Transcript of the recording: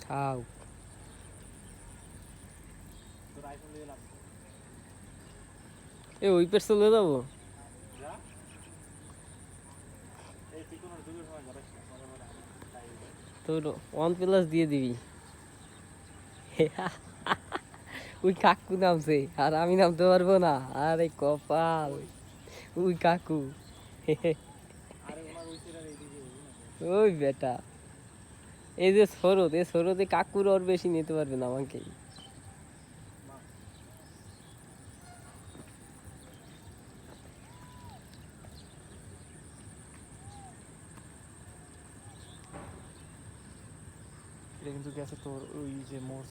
খাও এ ওই পেট চলে যাবো তোর OnePlus দিয়ে দিবি ওই কাকু নামছে আর আমি নামতে পারবো না আরে কপাল ওই কাকু ওই বেটা এই যে সরদ এই সরদে কাকুর ওর বেশি নিতে পারবে না আমাকে এটা কিন্তু গেছে তোর ওই যে মোর